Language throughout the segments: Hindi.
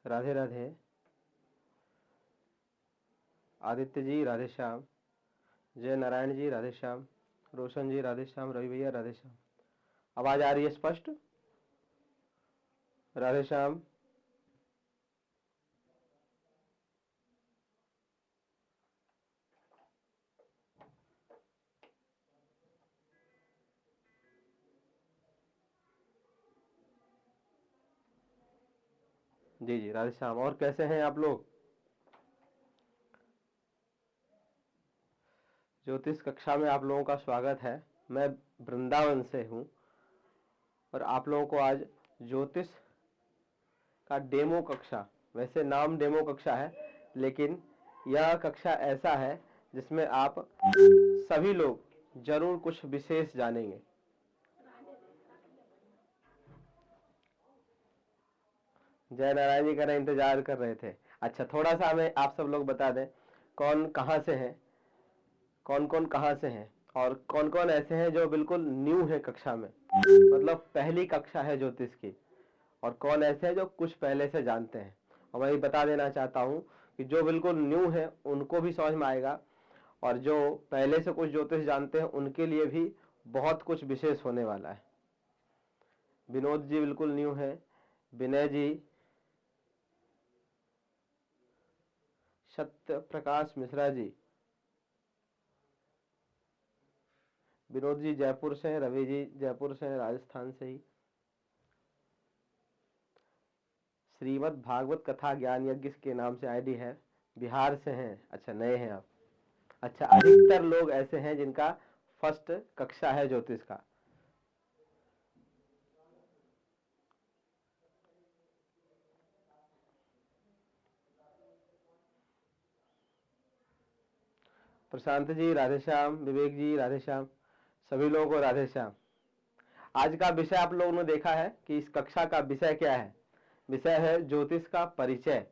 राधे राधे। आदित्य जी राधे श्याम। जय नारायण जी राधे श्याम। रोशन जी राधे श्याम। रवि भैया राधे श्याम। आवाज आ रही है स्पष्ट? राधे श्याम। जी जी राधे श्याम। और कैसे हैं आप लोग? ज्योतिष कक्षा में आप लोगों का स्वागत है। मैं वृंदावन से हूं और आप लोगों को आज ज्योतिष का डेमो कक्षा, वैसे नाम डेमो कक्षा है लेकिन यह कक्षा ऐसा है जिसमें आप सभी लोग जरूर कुछ विशेष जानेंगे। जय नारायण जी का इंतजार कर रहे थे। अच्छा, थोड़ा सा हमें आप सब लोग बता दें कौन कहाँ से हैं, कौन कौन कहाँ से हैं और कौन कौन ऐसे हैं जो बिल्कुल न्यू है कक्षा में, मतलब पहली कक्षा है ज्योतिष की, और कौन ऐसे हैं जो कुछ पहले से जानते हैं। और मैं ये बता देना चाहता हूँ कि जो बिल्कुल न्यू है उनको भी समझ में आएगा और जो पहले से कुछ ज्योतिष जानते हैं उनके लिए भी बहुत कुछ विशेष होने वाला है। विनोद जी बिल्कुल न्यू है। विनय जी, सत्य प्रकाश मिश्रा जी, विनोद जी जयपुर से हैं, रवि जी जयपुर से हैं, राजस्थान से ही। श्रीमद् भागवत कथा ज्ञान यज्ञ के नाम से आईडी है, बिहार से हैं। अच्छा, नए हैं आप। अच्छा, अधिकतर लोग ऐसे हैं जिनका फर्स्ट कक्षा है ज्योतिष का। प्रशांत जी राधे श्याम। विवेक जी राधे श्याम। सभी लोगों को राधे श्याम। आज का विषय आप लोगों ने देखा है कि इस कक्षा का विषय क्या है। विषय है ज्योतिष का परिचय।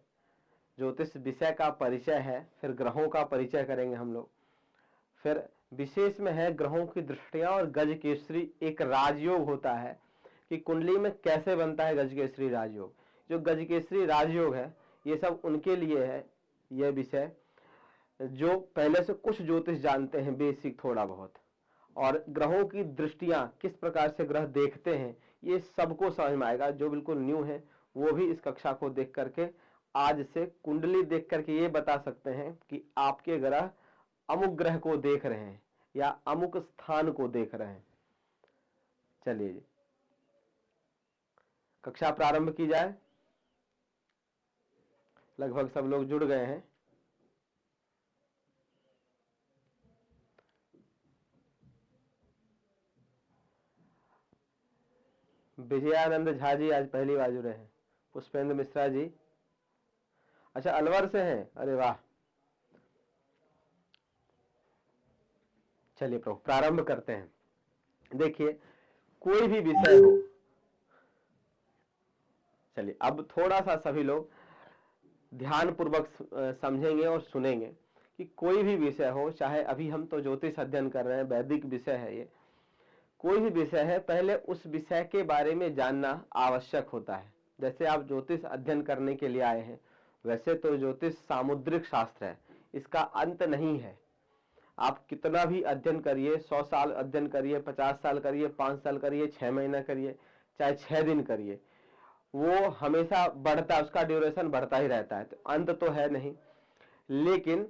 ज्योतिष विषय का परिचय है। फिर ग्रहों का परिचय करेंगे हम लोग। फिर विशेष में है ग्रहों की दृष्टियां और गज केसरी एक राजयोग होता है कि कुंडली में कैसे बनता है गज केसरी राजयोग। जो गज केसरी राजयोग है ये सब उनके लिए है यह विषय जो पहले से कुछ ज्योतिष जानते हैं, बेसिक थोड़ा बहुत, और ग्रहों की दृष्टियां किस प्रकार से ग्रह देखते हैं ये सबको समझ में आएगा। जो बिल्कुल न्यू है वो भी इस कक्षा को देख करके आज से कुंडली देख करके ये बता सकते हैं कि आपके ग्रह अमुक ग्रह को देख रहे हैं या अमुक स्थान को देख रहे हैं। चलिए जी, कक्षा प्रारंभ की जाए। लगभग सब लोग जुड़ गए हैं। विजयानंद झा जी आज पहली बार जुड़े हैं। पुष्पेंद्र मिश्रा जी, अच्छा अलवर से हैं, अरे वाह। चलिए प्रभु प्रारंभ करते हैं। देखिए, कोई भी विषय हो, चलिए अब थोड़ा सा सभी लोग ध्यान पूर्वक समझेंगे और सुनेंगे कि कोई भी विषय हो, चाहे अभी हम तो ज्योतिष अध्ययन कर रहे हैं, वैदिक विषय है ये, कोई भी विषय है पहले उस विषय के बारे में जानना आवश्यक होता है। जैसे आप ज्योतिष अध्ययन करने के लिए आए हैं, वैसे तो ज्योतिष सामुद्रिक शास्त्र है, इसका अंत नहीं है। आप कितना भी अध्ययन करिए, 100 साल अध्ययन करिए, 50 साल करिए, 5 साल करिए, 6 महीना करिए, चाहे 6 दिन करिए, वो हमेशा बढ़ता, उसका ड्यूरेशन बढ़ता ही रहता है, तो अंत तो है नहीं। लेकिन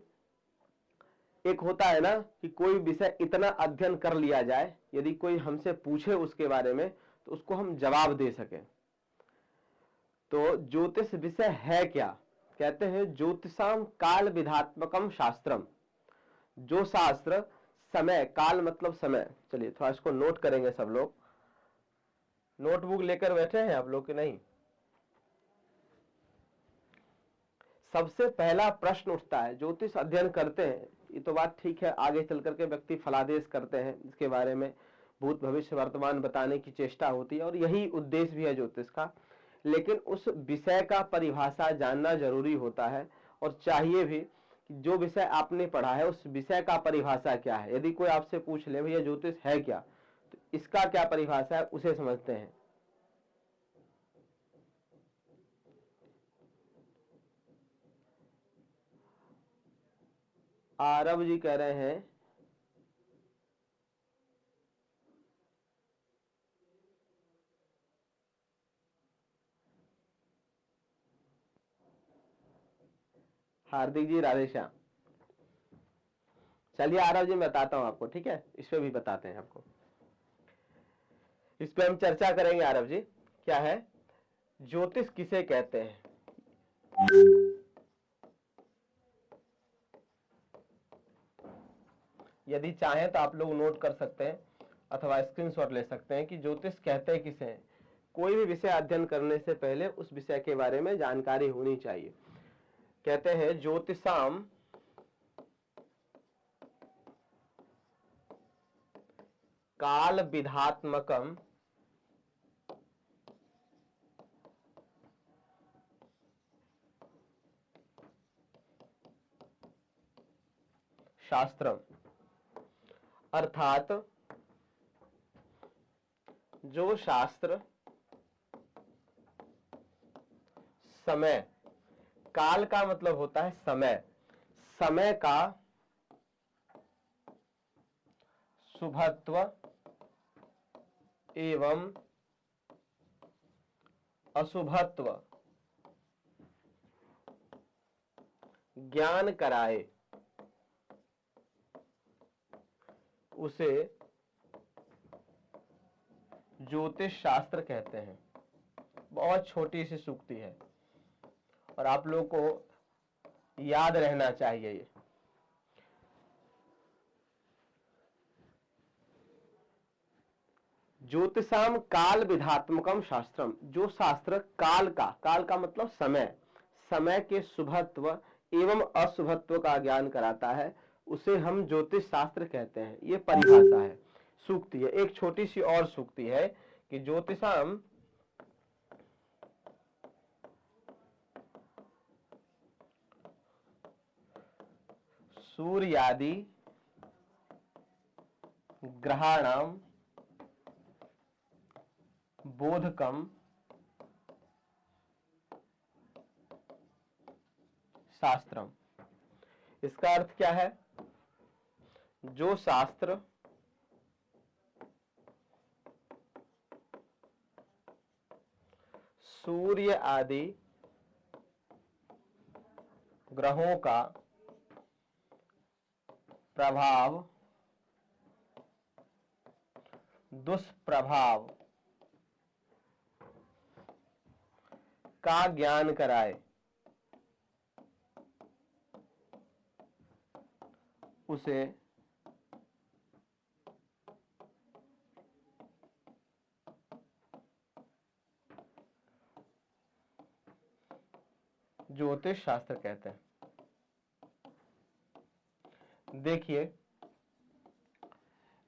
एक होता है ना कि कोई विषय इतना अध्ययन कर लिया जाए, यदि कोई हमसे पूछे उसके बारे में तो उसको हम जवाब दे सकें। तो ज्योतिष विषय है क्या? कहते हैं ज्योतिषाम काल विधात्मकम शास्त्रम। जो शास्त्र समय, काल मतलब समय। चलिए थोड़ा इसको नोट करेंगे सब लोग। नोटबुक लेकर बैठे हैं आप लोग कि नहीं? सबसे पहला प्रश्न उठता है, ज्योतिष अध्ययन करते हैं, ये तो बात ठीक है, आगे चल करके व्यक्ति फलादेश करते हैं, इसके बारे में भूत भविष्य वर्तमान बताने की चेष्टा होती है और यही उद्देश्य भी है ज्योतिष का। लेकिन उस विषय का परिभाषा जानना जरूरी होता है और चाहिए भी कि जो विषय आपने पढ़ा है उस विषय का परिभाषा क्या है। यदि कोई आपसे पूछ ले भैया ज्योतिष है क्या, तो इसका क्या परिभाषा है उसे समझते हैं। आरव जी कह रहे हैं हार्दिक जी राधे श्याम। चलिए आरव जी मैं बताता हूं आपको, ठीक है, इस पे भी बताते हैं आपको, इस पे हम चर्चा करेंगे। आरव जी क्या है, ज्योतिष किसे कहते हैं? यदि चाहें तो आप लोग नोट कर सकते हैं अथवा स्क्रीनशॉट ले सकते हैं कि ज्योतिष कहते किसे हैं। कोई भी विषय अध्ययन करने से पहले उस विषय के बारे में जानकारी होनी चाहिए। कहते हैं ज्योतिषाम काल विधात्मकम शास्त्रम, अर्थात जो शास्त्र समय, काल का मतलब होता है समय, समय का शुभत्व एवं अशुभत्व ज्ञान कराए, उसे ज्योतिष शास्त्र कहते हैं। बहुत छोटी सी सूक्ति है और आप लोगों को याद रहना चाहिए ये। ज्योतिषाम काल विधात्मकम शास्त्रम, जो शास्त्र काल का मतलब समय, समय के शुभत्व एवं अशुभत्व का ज्ञान कराता है, उसे हम ज्योतिष शास्त्र कहते हैं। ये परिभाषा है, सूक्ति है। एक छोटी सी और सूक्ति है कि ज्योतिषाम सूर्यादि ग्रहाणाम बोधकम शास्त्रम। इसका अर्थ क्या है? जो शास्त्र सूर्य आदि ग्रहों का प्रभाव, दुष्प्रभाव का ज्ञान कराए, उसे ज्योतिष शास्त्र कहते हैं। देखिए,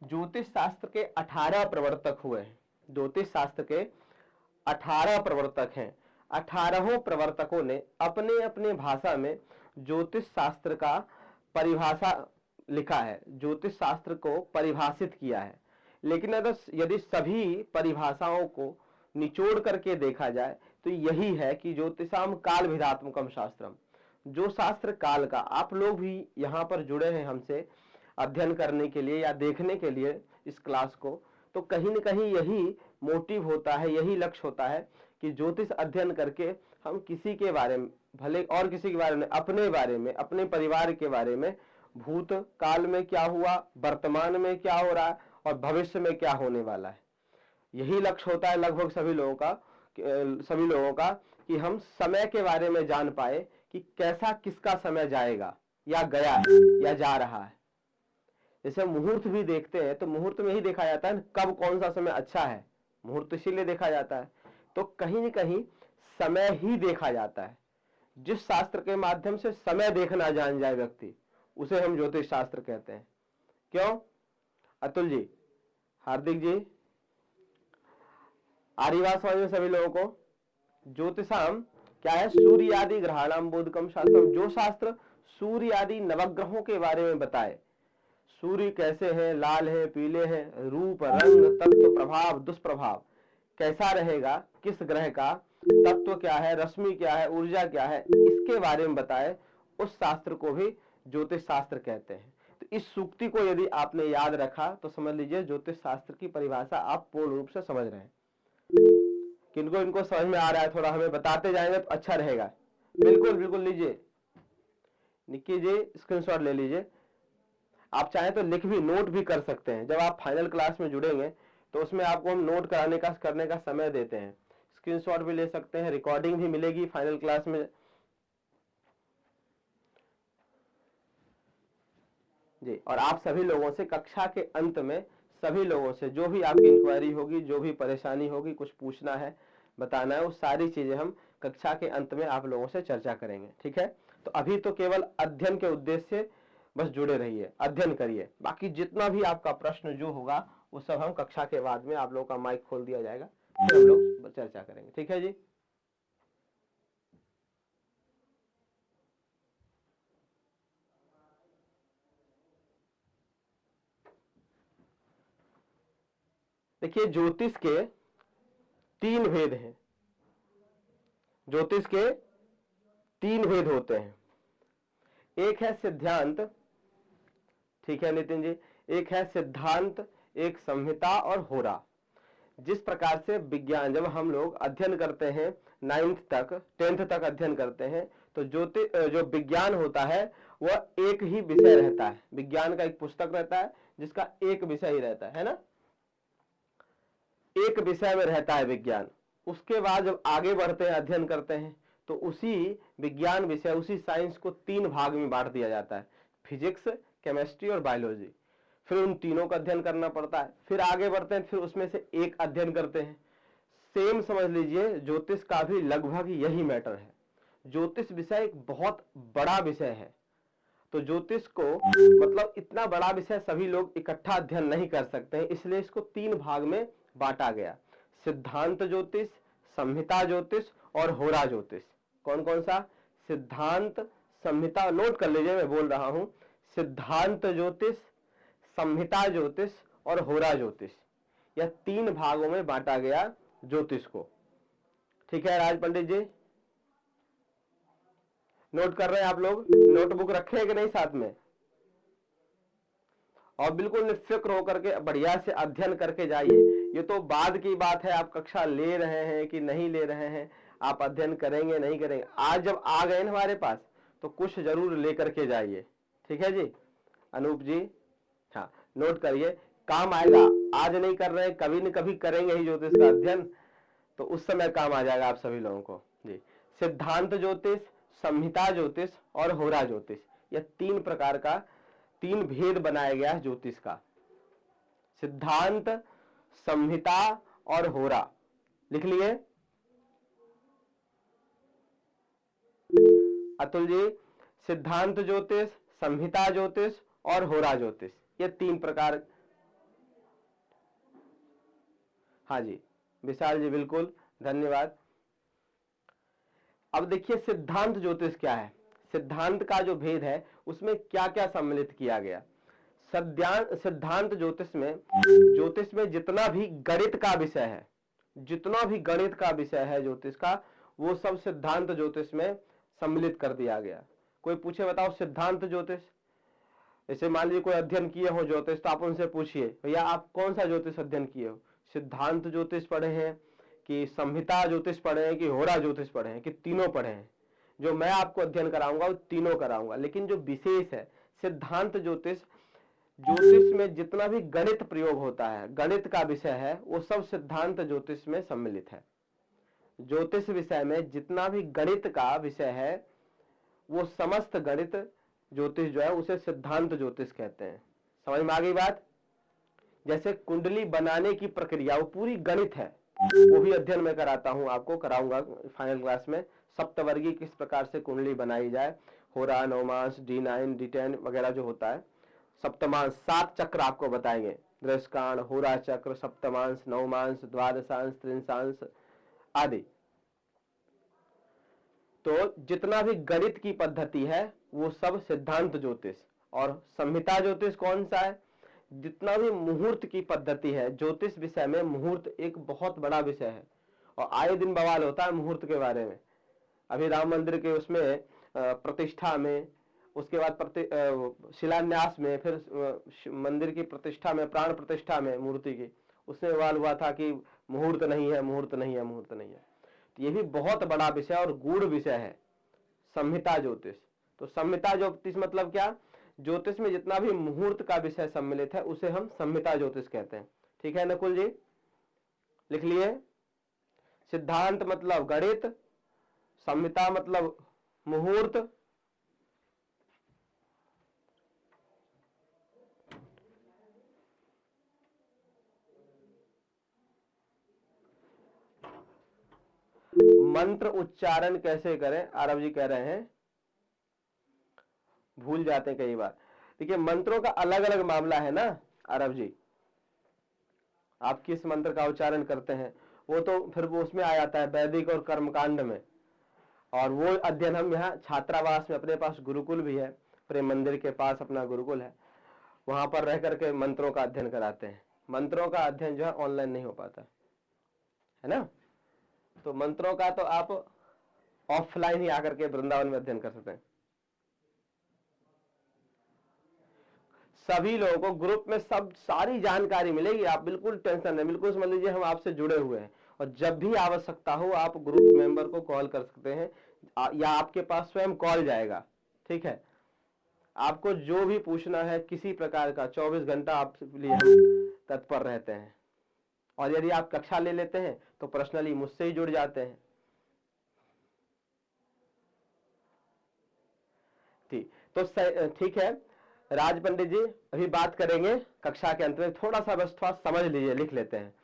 ज्योतिष शास्त्र के 18 प्रवर्तक हुए हैं। ज्योतिष शास्त्र के 18 प्रवर्तक हैं। 18 प्रवर्तकों ने अपने अपने भाषा में ज्योतिष शास्त्र का परिभाषा लिखा है, ज्योतिष शास्त्र को परिभाषित किया है। लेकिन अगर यदि सभी परिभाषाओं को निचोड़ करके देखा जाए तो यही है कि ज्योतिषाम काल विधात्मकम शास्त्रम, जो शास्त्र काल का। आप लोग भी यहाँ पर जुड़े हैं हमसे अध्ययन करने के लिए या देखने के लिए इस क्लास को, तो कहीं न कहीं यही मोटिव होता है, यही लक्ष्य होता है कि ज्योतिष अध्ययन करके हम किसी के बारे में, भले और किसी के बारे में, अपने बारे में, अपने परिवार के बारे में, भूत काल में क्या हुआ, वर्तमान में क्या हो रहा है और भविष्य में क्या होने वाला है, यही लक्ष्य होता है लगभग सभी लोगों का कि हम समय के बारे में जान पाए कि कैसा किसका समय जाएगा या गया है या जा रहा है। जैसे मुहूर्त भी देखते हैं तो मुहूर्त में ही देखा जाता है कब कौन सा समय अच्छा है, मुहूर्त इसीलिए देखा जाता है। तो कहीं न कहीं समय ही देखा जाता है। जिस शास्त्र के माध्यम से समय देखना जान जाए व्यक्ति, उसे हम ज्योतिष शास्त्र कहते हैं। क्यों अतुल जी, हार्दिक जी, आर्यवास में सभी लोगों को? ज्योतिषाम क्या है? सूर्य आदि ग्रहाणाम बोधकम शास्त्रम, जो शास्त्र सूर्य आदि नवग्रहों के बारे में बताए, सूर्य कैसे हैं, लाल है, पीले हैं, रूप, रंग, तत्व, प्रभाव, दुष्प्रभाव कैसा रहेगा, किस ग्रह का तत्व क्या है, रश्मि क्या है, ऊर्जा क्या है, इसके बारे में बताए, उस शास्त्र को भी ज्योतिष शास्त्र कहते हैं। तो इस सूक्ति को यदि आपने याद रखा तो समझ लीजिए ज्योतिष शास्त्र की परिभाषा आप पूर्ण रूप से समझ रहे हैं। किनको इनको समझ में आ रहा है, थोड़ा हमें बताते जाएंगे तो अच्छा रहेगा। बिल्कुल बिल्कुल लीजिए, लीजिए, स्क्रीनशॉट ले लीजिए। आप चाहें तो लिख भी, नोट भी कर सकते हैं। जब आप फाइनल क्लास में जुड़ेंगे तो उसमें आपको हम नोट करने का समय देते हैं। स्क्रीनशॉट भी ले सकते हैं, रिकॉर्डिंग भी मिलेगी फाइनल क्लास में जी। और आप सभी लोगों से कक्षा के अंत में, सभी लोगों से जो भी आपकी इंक्वायरी होगी, जो भी परेशानी होगी, कुछ पूछना है, बताना है, वो सारी चीजें हम कक्षा के अंत में आप लोगों से चर्चा करेंगे। ठीक है, तो अभी तो केवल अध्ययन के उद्देश्य से बस जुड़े रहिए, अध्ययन करिए। बाकी जितना भी आपका प्रश्न जो होगा वो सब हम कक्षा के बाद में, आप लोगों का माइक खोल दिया जाएगा, फिर हम लोग चर्चा करेंगे। ठीक है जी। देखिए, ज्योतिष के 3 भेद हैं। ज्योतिष के 3 भेद होते हैं। एक है सिद्धांत, ठीक है नितिन जी, एक है सिद्धांत, एक संहिता और होरा। जिस प्रकार से विज्ञान, जब हम लोग अध्ययन करते हैं 9th तक, 10th तक अध्ययन करते हैं, तो जो विज्ञान होता है वह एक ही विषय रहता है। विज्ञान का एक पुस्तक रहता है जिसका एक विषय ही रहता है ना, एक विषय में रहता है विज्ञान। उसके बाद जब आगे बढ़ते हैं, अध्ययन करते हैं, तो उसी विज्ञान विषय, उसी साइंस को 3 भाग में बांट दिया जाता है, फिजिक्स, केमिस्ट्री और बायोलॉजी। फिर उन तीनों का अध्ययन करना पड़ता है, फिर आगे बढ़ते हैं, फिर उसमें से एक अध्ययन करते हैं। सेम समझ लीजिए ज्योतिष का भी लगभग यही मैटर है। ज्योतिष विषय एक बहुत बड़ा विषय है, तो ज्योतिष को मतलब इतना बड़ा विषय सभी लोग इकट्ठा अध्ययन नहीं कर सकते हैं, इसलिए इसको 3 भाग में बांटा गया, सिद्धांत ज्योतिष, संहिता ज्योतिष और होरा ज्योतिष। कौन कौन सा? सिद्धांत, संहिता, नोट कर लीजिए मैं बोल रहा हूं, सिद्धांत ज्योतिष, संहिता ज्योतिष और होरा ज्योतिष। यह 3 भागों में बांटा गया ज्योतिष को। ठीक है राज पंडित जी, नोट कर रहे हैं आप लोग? नोटबुक रखे हैं कि नहीं साथ में? और बिल्कुल निश्चित होकर के बढ़िया से अध्ययन करके जाइए। ये तो बाद की बात है, आप कक्षा ले रहे हैं कि नहीं ले रहे हैं, आप अध्ययन करेंगे नहीं करेंगे, आज जब आ गए ना हमारे पास तो कुछ जरूर लेकर के जाइए। ठीक है जी अनूप जी, हाँ नोट करिए, काम आएगा। आज नहीं कर रहे हैं, कभी न कभी करेंगे ही ज्योतिष का अध्ययन, तो उस समय काम आ जाएगा आप सभी लोगों को जी। सिद्धांत ज्योतिष, संहिता ज्योतिष और होरा ज्योतिष, यह 3 प्रकार का, 3 भेद बनाया गया है ज्योतिष का, सिद्धांत, संहिता और होरा। लिख लिए अतुल जी? सिद्धांत ज्योतिष, संहिता ज्योतिष और होरा ज्योतिष, ये 3 प्रकार। हाँ जी विशाल जी, बिल्कुल धन्यवाद। अब देखिए सिद्धांत ज्योतिष क्या है, सिद्धांत का जो भेद है उसमें क्या क्या सम्मिलित किया गया। सिद्धांत ज्योतिष में जितना भी गणित का विषय है, जितना भी गणित का विषय है ज्योतिष का, वो सब सिद्धांत ज्योतिष में सम्मिलित कर दिया गया। कोई पूछे बताओ सिद्धांत ज्योतिष, जैसे मान लीजिए कोई अध्ययन किए हो ज्योतिष, तो आप उनसे पूछिए भैया आप कौन सा ज्योतिष अध्ययन किए हो, सिद्धांत ज्योतिष पढ़े हैं कि संहिता ज्योतिष पढ़े हैं कि होरा ज्योतिष पढ़े हैं कि तीनों पढ़े हैं? जो मैं आपको अध्ययन कराऊंगा वो तीनों कराऊंगा, लेकिन जो विशेष है सिद्धांत ज्योतिष, ज्योतिष में जितना भी गणित प्रयोग होता है, गणित का विषय है, वो सब सिद्धांत ज्योतिष में सम्मिलित है। ज्योतिष विषय में जितना भी गणित का विषय है, वो समस्त गणित ज्योतिष जो है उसे सिद्धांत ज्योतिष कहते हैं। समझ में आ गई बात? जैसे कुंडली बनाने की प्रक्रिया, वो पूरी गणित है, वो भी अध्ययन में कराता हूं, आपको कराऊंगा फाइनल क्लास में। सप्तवर्गी किस प्रकार से कुंडली बनाई जाए, होरा, नवमांश, D9, D10 वगैरह जो होता है, सप्तमांश, 7 चक्र आपको बताएंगे, दृष्कांड, होरा चक्र, सप्तमांश, नवमांश, द्वादशांश, त्रिंशांश आदि। तो जितना भी गणित की पद्धति है वो सब सिद्धांत ज्योतिष। और संहिता ज्योतिष कौन सा है? जितना भी मुहूर्त की पद्धति है, ज्योतिष विषय में मुहूर्त एक बहुत बड़ा विषय है, और आए दिन बवाल होता है मुहूर्त के बारे में। अभी राम मंदिर के उसमें प्रतिष्ठा में उसके बाद शिलान्यास में, फिर मंदिर की प्रतिष्ठा में, प्राण प्रतिष्ठा में मूर्ति की, उसमें सवाल हुआ था कि मुहूर्त नहीं है, मुहूर्त नहीं है, मुहूर्त नहीं है। तो ये भी बहुत बड़ा विषय और गूढ़ विषय है, संहिता ज्योतिष। तो संहिता ज्योतिष मतलब क्या? ज्योतिष में जितना भी मुहूर्त का विषय सम्मिलित है उसे हम संहिता ज्योतिष कहते हैं। ठीक है नकुल जी, लिख लिए। सिद्धांत मतलब गणित, संहिता मतलब मुहूर्त, मंत्र उच्चारण कैसे करें, आरव जी कह रहे हैं, भूल जाते हैं कई बार। देखिए मंत्रों का अलग अलग मामला है ना आरव जी, आप किस मंत्र का उच्चारण करते हैं वो तो फिर वो उसमें आ जाता है वैदिक और कर्मकांड में, और वो अध्ययन हम यहाँ छात्रावास में, अपने पास गुरुकुल भी है, प्रेम मंदिर के पास अपना गुरुकुल है, वहां पर रह करके मंत्रों का अध्ययन कराते हैं। मंत्रों का अध्ययन जो है ऑनलाइन नहीं हो पाता है ना, तो मंत्रों का तो आप ऑफलाइन ही आकर के वृंदावन में अध्ययन कर सकते हैं। सभी लोगों को ग्रुप में सब सारी जानकारी मिलेगी, आप बिल्कुल टेंशन नहीं, बिल्कुल समझ लीजिए हम आपसे जुड़े हुए हैं, और जब भी आवश्यकता हो आप ग्रुप मेंबर को कॉल कर सकते हैं, या आपके पास स्वयं कॉल जाएगा। ठीक है, आपको जो भी पूछना है किसी प्रकार का 24 घंटा आपके लिए हम तत्पर रहते हैं, और यदि आप कक्षा ले लेते हैं तो पर्सनली मुझसे ही जुड़ जाते हैं। ठीक, तो ठीक है राज पंडित जी, अभी बात करेंगे कक्षा के अंत में, थोड़ा सा बस थोड़ा समझ लीजिए, लिख लेते हैं।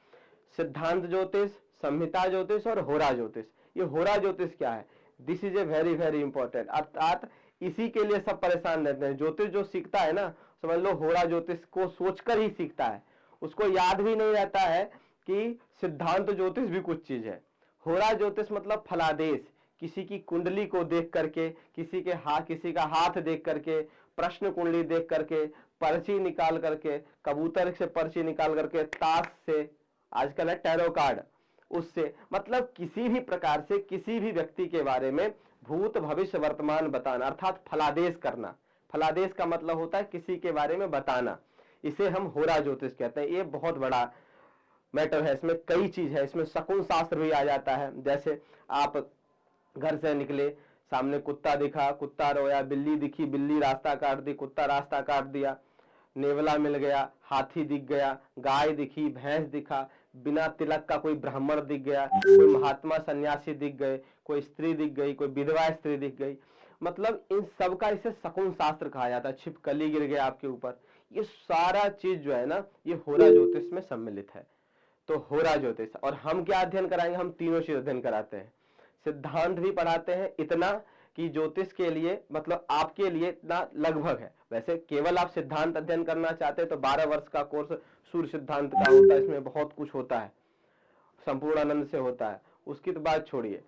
सिद्धांत ज्योतिष, संहिता ज्योतिष और होरा ज्योतिष। ये होरा ज्योतिष क्या है? This is a very very important, अर्थात इसी के लिए सब परेशान रहते हैं। ज्योतिष जो सीखता है ना, समझ लो होरा ज्योतिष को सोचकर ही सीखता है, उसको याद भी नहीं रहता है कि सिद्धांत ज्योतिष भी कुछ चीज है। होरा ज्योतिष मतलब फलादेश, किसी की कुंडली को देख करके, किसी का हाथ देख करके, प्रश्न कुंडली देख करके, पर्ची निकाल करके, कबूतर से पर्ची निकाल करके, ताश से, आजकल है टैरो कार्ड, उससे, मतलब किसी भी प्रकार से किसी भी व्यक्ति के बारे में भूत भविष्य वर्तमान बताना, अर्थात फलादेश करना। फलादेश का मतलब होता है किसी के बारे में बताना, इसे हम होरा ज्योतिष कहते हैं। ये बहुत बड़ा मैटर है, इसमें कई चीज है, इसमें शकुन शास्त्र भी आ जाता है। जैसे आप घर से निकले, सामने कुत्ता दिखा, कुत्ता रोया, बिल्ली दिखी, बिल्ली रास्ता काट दी, कुत्ता रास्ता काट दिया, नेवला मिल गया, हाथी दिख गया, गाय दिखी, भैंस दिखा, बिना तिलक का कोई ब्राह्मण दिख गया, कोई महात्मा सन्यासी दिख गए, कोई स्त्री दिख गई, कोई विधवा स्त्री दिख गई, मतलब इन सब का इसे शकुन शास्त्र कहा जाता है। छिपकली गिर गया आपके ऊपर, ये सारा चीज जो है ना, ये होरा ज्योतिष में सम्मिलित है। तो होरा ज्योतिष, और हम क्या अध्ययन कराएंगे? हम तीनों चीज अध्ययन कराते हैं। सिद्धांत भी पढ़ाते हैं, इतना कि ज्योतिष के लिए, मतलब आपके लिए इतना लगभग है। वैसे केवल आप सिद्धांत अध्ययन करना चाहते हैं तो 12 वर्ष का कोर्स सूर्य सिद्धांत का होता है, इसमें बहुत कुछ होता है, संपूर्णानंद से होता है, उसकी तो बात छोड़िए।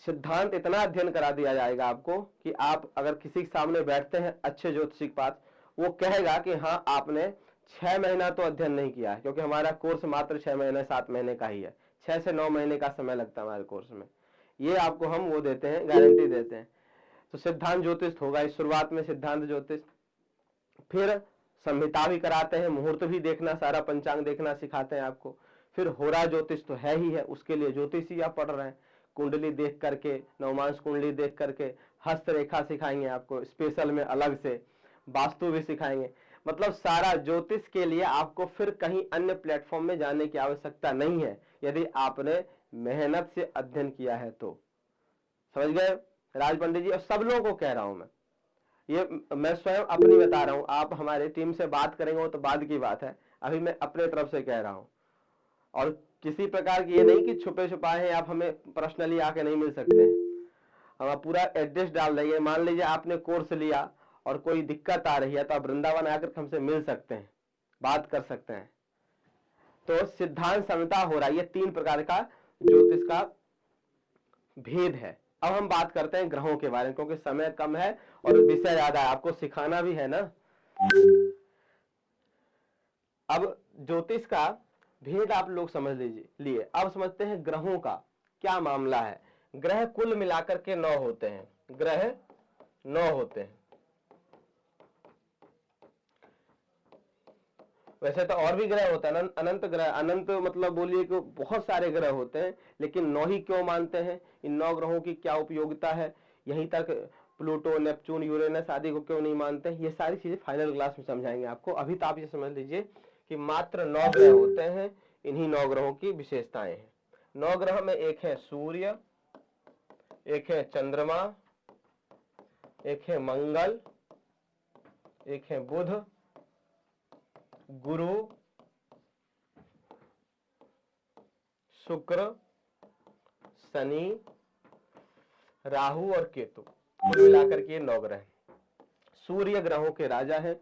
सिद्धांत इतना अध्ययन करा दिया जाएगा आपको कि आप अगर किसी के सामने बैठते हैं अच्छे ज्योतिषी के पास, वो कहेगा कि हाँ आपने 6 महीना तो अध्ययन नहीं किया है, क्योंकि हमारा कोर्स मात्र 6 महीने 7 महीने का ही है, 6 से 9 महीने का समय लगता है हमारे कोर्स में, ये आपको हम वो देते हैं, गारंटी देते हैं। तो सिद्धांत ज्योतिष होगा इस शुरुआत में, सिद्धांत ज्योतिष, फिर संहिता भी कराते हैं, मुहूर्त भी देखना, सारा पंचांग देखना सिखाते हैं आपको। फिर होरा ज्योतिष तो है ही है, उसके लिए ज्योतिष ही आप पढ़ रहे हैं, कुंडली देख करके, नवमांश कुंडली देख करके, हस्तरेखा सिखाएंगे आपको स्पेशल में अलग से, वास्तु भी सिखाएंगे। मतलब सारा ज्योतिष के लिए आपको फिर कहीं अन्य प्लेटफॉर्म में जाने की आवश्यकता नहीं है, यदि आपने मेहनत से अध्ययन किया है तो। समझ गए राज पंडित जी? और सब लोगों को कह रहा हूं ये मैं स्वयं अपनी बता रहा हूं, आप हमारे टीम से बात करेंगे वो तो बाद की बात है, अभी मैं अपने तरफ से कह रहा हूं। और किसी प्रकार की ये नहीं कि छुपे छुपाए हैं, आप हमें पर्सनली आके नहीं मिल सकते हैं, हम पूरा एड्रेस डाल देंगे। मान लीजिए आपने कोर्स लिया और कोई दिक्कत आ रही है तो आप वृंदावन आकर हमसे मिल सकते हैं, बात कर सकते हैं। तो सिद्धांत संहिता हो रहा है, ये 3 प्रकार का ज्योतिष का भेद है। अब हम बात करते हैं ग्रहों के बारे में, क्योंकि समय कम है और विषय ज्यादा है, आपको सिखाना भी है ना। अब ज्योतिष का भेद आप लोग समझ लीजिए लिए, अब समझते हैं ग्रहों का क्या मामला है। ग्रह कुल मिलाकर के 9 होते हैं, ग्रह 9 होते हैं। वैसे तो और भी ग्रह होता है, अनंत ग्रह, अनंत मतलब बोलिए कि बहुत सारे ग्रह होते हैं, लेकिन 9 ही क्यों मानते हैं, इन 9 ग्रहों की क्या उपयोगिता है, यहीं तक प्लूटो, नेपच्यून, यूरेनस आदि को क्यों नहीं मानते, ये सारी चीजें फाइनल क्लास में समझाएंगे आपको। अभी तो आप ये समझ लीजिए कि मात्र 9 ग्रह होते हैं, इन्हीं 9 ग्रहों की विशेषताएं हैं। 9 ग्रह में एक है सूर्य, एक है चंद्रमा, एक है मंगल, एक है बुध, गुरु, शुक्र, शनि, राहु और केतु, कुल मिलाकर के 9 ग्रह। सूर्य ग्रहों के राजा हैं,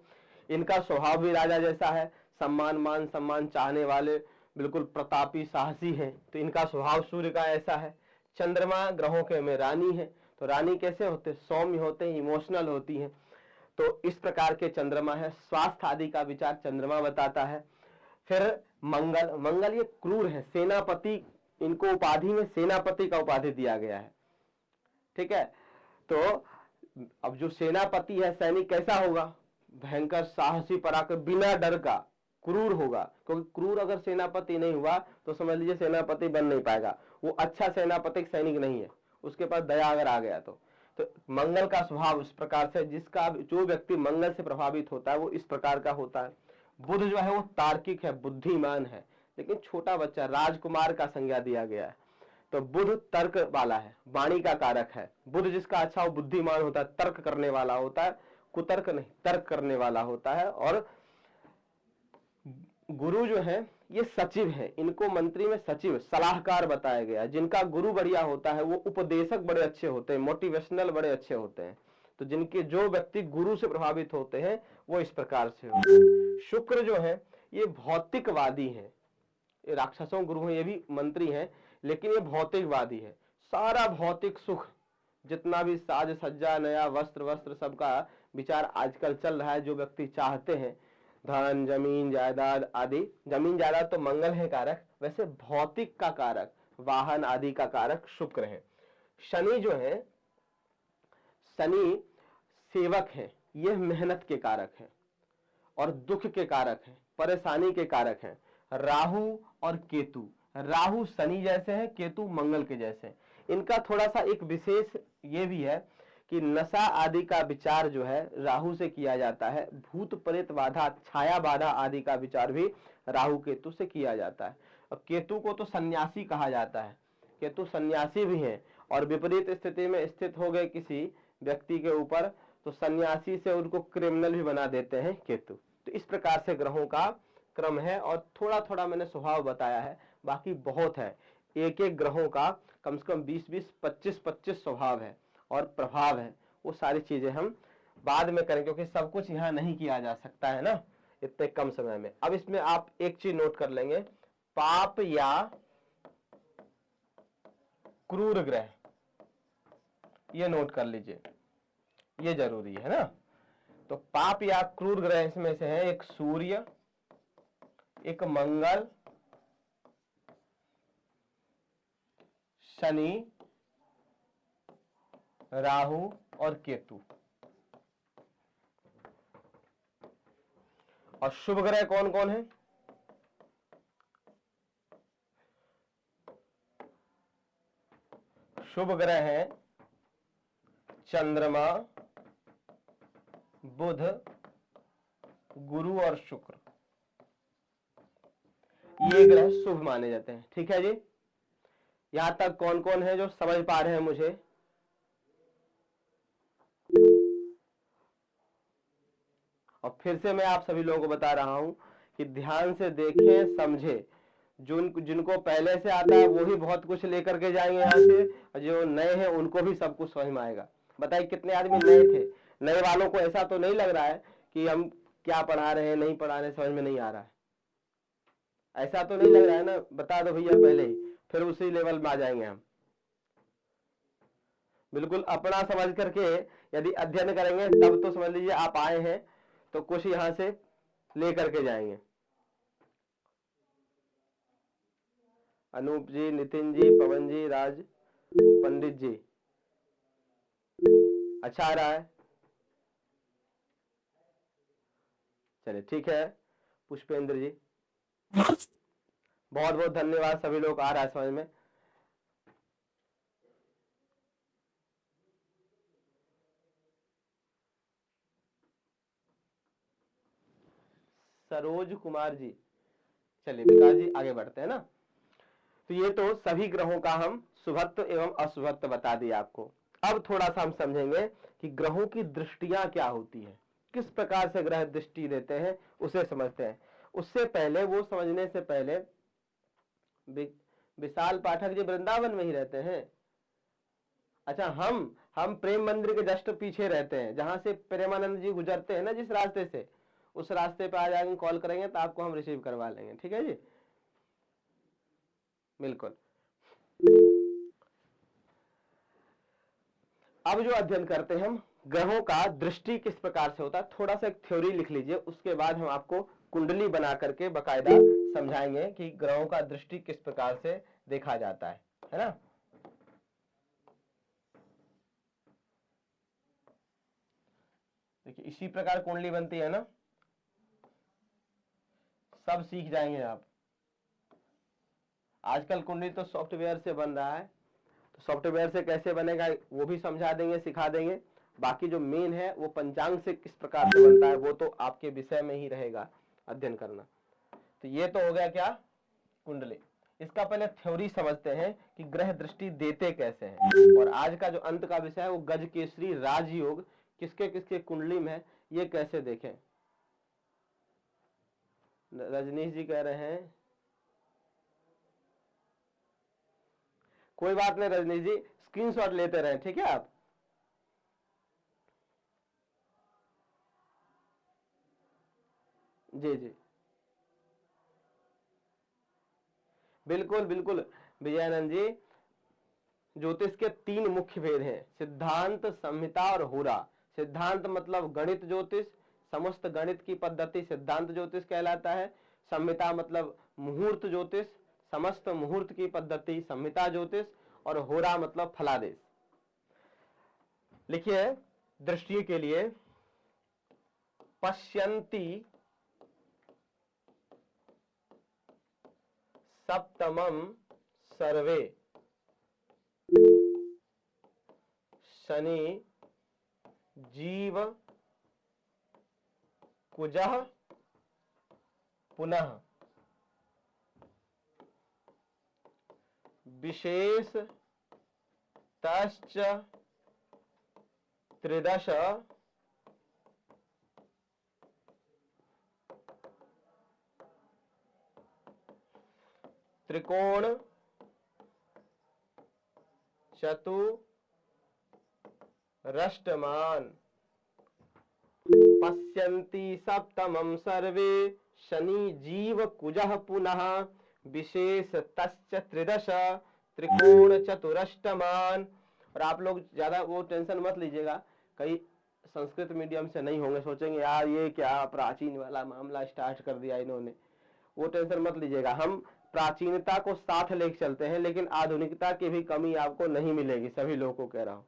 इनका स्वभाव भी राजा जैसा है, सम्मान मान सम्मान चाहने वाले, बिल्कुल प्रतापी साहसी हैं, तो इनका स्वभाव सूर्य का ऐसा है। चंद्रमा ग्रहों के में रानी है, तो रानी कैसे होते, सौम्य होते हैं, इमोशनल होती हैं, तो इस प्रकार के चंद्रमा है। स्वास्थ्य आदि का विचार चंद्रमा बताता है। फिर मंगल, मंगल ये क्रूर है, सेनापति, इनको उपाधि में सेनापति का उपाधि दिया गया है, ठीक है। तो अब जो सेनापति है, सैनिक कैसा होगा, भयंकर साहसी पराक्रम, बिना डर का क्रूर होगा, क्योंकि क्रूर अगर सेनापति नहीं हुआ तो समझ लीजिए सेनापति बन नहीं पाएगा, वो अच्छा सेनापति सैनिक नहीं है, उसके पास दया अगर आ गया तो मंगल का स्वभाव इस प्रकार से, जिसका जो व्यक्ति मंगल से प्रभावित होता है वो इस प्रकार का होता है। बुध जो है वो तार्किक है, बुद्धिमान है, लेकिन छोटा बच्चा, राजकुमार का संज्ञा दिया गया है, तो बुध तर्क वाला है, वाणी का कारक है। बुध जिसका अच्छा, वो बुद्धिमान होता है, तर्क करने वाला होता है, कुतर्क नहीं, तर्क करने वाला होता है। और गुरु जो है ये सचिव है, इनको मंत्री में सचिव, सलाहकार बताया गया। जिनका गुरु बढ़िया होता है वो उपदेशक बड़े अच्छे होते हैं, मोटिवेशनल बड़े अच्छे होते हैं। तो जिनके जो व्यक्ति गुरु से प्रभावित होते हैं वो इस प्रकार से होते हैं। शुक्र जो है ये भौतिकवादी है, ये राक्षसों गुरु हैं, ये भी मंत्री हैं, लेकिन ये भौतिकवादी है। सारा भौतिक सुख, जितना भी साज सज्जा, नया वस्त्र वस्त्र सबका विचार आजकल चल रहा है, जो व्यक्ति चाहते हैं धन, जमीन जायदाद आदि, जमीन जायदाद तो मंगल है कारक, वैसे भौतिक का कारक, वाहन आदि का कारक शुक्र है। शनि जो है, शनि सेवक है, यह मेहनत के कारक है और दुख के कारक है, परेशानी के कारक है। राहु और केतु, राहु शनि जैसे हैं, केतु मंगल के जैसे हैं। इनका थोड़ा सा एक विशेष ये भी है कि नशा आदि का विचार जो है राहु से किया जाता है, भूत प्रेत बाधा, छाया बाधा आदि का विचार भी राहु केतु से किया जाता है। और केतु को तो सन्यासी कहा जाता है, केतु सन्यासी भी हैं, और विपरीत स्थिति में स्थित हो गए किसी व्यक्ति के ऊपर तो सन्यासी से उनको क्रिमिनल भी बना देते हैं केतु। तो इस प्रकार से ग्रहों का क्रम है, और थोड़ा थोड़ा मैंने स्वभाव बताया है, बाकी बहुत है। एक एक ग्रहों का कम से कम 20-20, 25-25 स्वभाव है और प्रभाव है। वो सारी चीजें हम बाद में करें, क्योंकि सब कुछ यहाँ नहीं किया जा सकता है ना इतने कम समय में। अब इसमें आप एक चीज नोट कर लेंगे, पाप या क्रूर ग्रह, ये नोट कर लीजिए, ये जरूरी है ना। तो पाप या क्रूर ग्रह इसमें से है एक सूर्य, एक मंगल, शनि, राहु और केतु। और शुभ ग्रह कौन कौन है, शुभ ग्रह है चंद्रमा, बुध, गुरु और शुक्र, ये ग्रह शुभ माने जाते हैं। ठीक है जी, यहां तक कौन कौन है जो समझ पा रहे हैं मुझे? और फिर से मैं आप सभी लोगों को बता रहा हूं कि ध्यान से देखें, समझे। जिनको पहले से आता है वो ही बहुत कुछ लेकर के जाएंगे यहाँ से, और जो नए हैं उनको भी सब कुछ समझ में आएगा। बताइए कितने आदमी नए थे? नए वालों को ऐसा तो नहीं लग रहा है कि हम क्या पढ़ा रहे हैं, नहीं पढ़ा रहे, समझ में नहीं आ रहा है, ऐसा तो नहीं लग रहा है ना? बता दो भैया पहले ही, फिर उसी लेवल में आ जाएंगे हम। बिल्कुल अपना समझ करके यदि अध्ययन करेंगे तब तो समझ लीजिए आप आए हैं तो कुछ यहां से लेकर के जाएंगे। अनूप जी, नितिन जी, पवन जी, राज, पंडित जी, अच्छा आ रहा है, चलिए ठीक है। पुष्पेंद्र जी, बहुत बहुत धन्यवाद। सभी लोग आ रहा है समझ में। सरोज कुमार जी, चलिए विकास जी आगे बढ़ते हैं ना। तो ये तो सभी ग्रहों का हम शुभत्व एवं अशुभत्व बता दिया आपको। अब थोड़ा सा हम समझेंगे कि ग्रहों की दृष्टियां क्या होती है, किस प्रकार से ग्रह दृष्टि देते हैं, उसे समझते हैं। उससे पहले, वो समझने से पहले, विशाल पाठक जी वृंदावन में ही रहते हैं? अच्छा, हम प्रेम मंदिर के जस्ट पीछे रहते हैं, जहां से प्रेमानंद जी गुजरते हैं ना, जिस रास्ते से, उस रास्ते पे आ जाएंगे, कॉल करेंगे तो आपको हम रिसीव करवा लेंगे। ठीक है जी, बिल्कुल। अब जो अध्ययन करते हैं हम, ग्रहों का दृष्टि किस प्रकार से होता है, थोड़ा सा एक थ्योरी लिख लीजिए, उसके बाद हम आपको कुंडली बना करके बकायदा समझाएंगे कि ग्रहों का दृष्टि किस प्रकार से देखा जाता है ना। देखिए इसी प्रकार कुंडली बनती है ना, सब सीख जाएंगे आप। आजकल कुंडली तो सॉफ्टवेयर से बन रहा है, तो सॉफ्टवेयर से कैसे बनेगा वो भी समझा देंगे, सिखा देंगे। बाकी जो मेन है वो पंचांग से किस प्रकार से बनता है, वो तो आपके विषय में ही रहेगा अध्ययन करना। तो ये तो हो गया क्या, कुंडली। इसका पहले थ्योरी समझते हैं कि ग्रह दृष्टि देते कैसे हैं, और आज का जो अंत का विषय है वो गज केसरी राजयोग किसके किसके कुंडली में है, ये कैसे देखें। रजनीश जी कह रहे हैं, कोई बात नहीं रजनीश जी, स्क्रीनशॉट लेते रहे, ठीक है आप। जी जी, बिल्कुल बिल्कुल विजयानंद जी। ज्योतिष के तीन मुख्य भेद हैं, सिद्धांत, संहिता और होरा। सिद्धांत मतलब गणित ज्योतिष, समस्त गणित की पद्धति सिद्धांत ज्योतिष कहलाता है। संहिता मतलब मुहूर्त ज्योतिष, समस्त मुहूर्त की पद्धति संहिता ज्योतिष। और होरा मतलब फलादेश। लिखिए दृष्टि के लिए, पश्यन्ति सप्तमं सर्वे शनि जीव कुजः पुनः विशेष तश्च त्रिदश त्रिकोण चतुरष्टमान पश्यन्ति सप्तमं सर्वे शनि जीव कुजः पुनः विशेष तश्च त्रिदश त्रिकोण चतुरष्टमान। और आप लोग ज्यादा वो टेंशन मत लीजिएगा, कई संस्कृत मीडियम से नहीं होंगे, सोचेंगे यार ये क्या प्राचीन वाला मामला स्टार्ट कर दिया इन्होंने। वो टेंशन मत लीजिएगा, हम प्राचीनता को साथ लेकर चलते हैं, लेकिन आधुनिकता की भी कमी आपको नहीं मिलेगी, सभी लोगों को कह रहा हूं।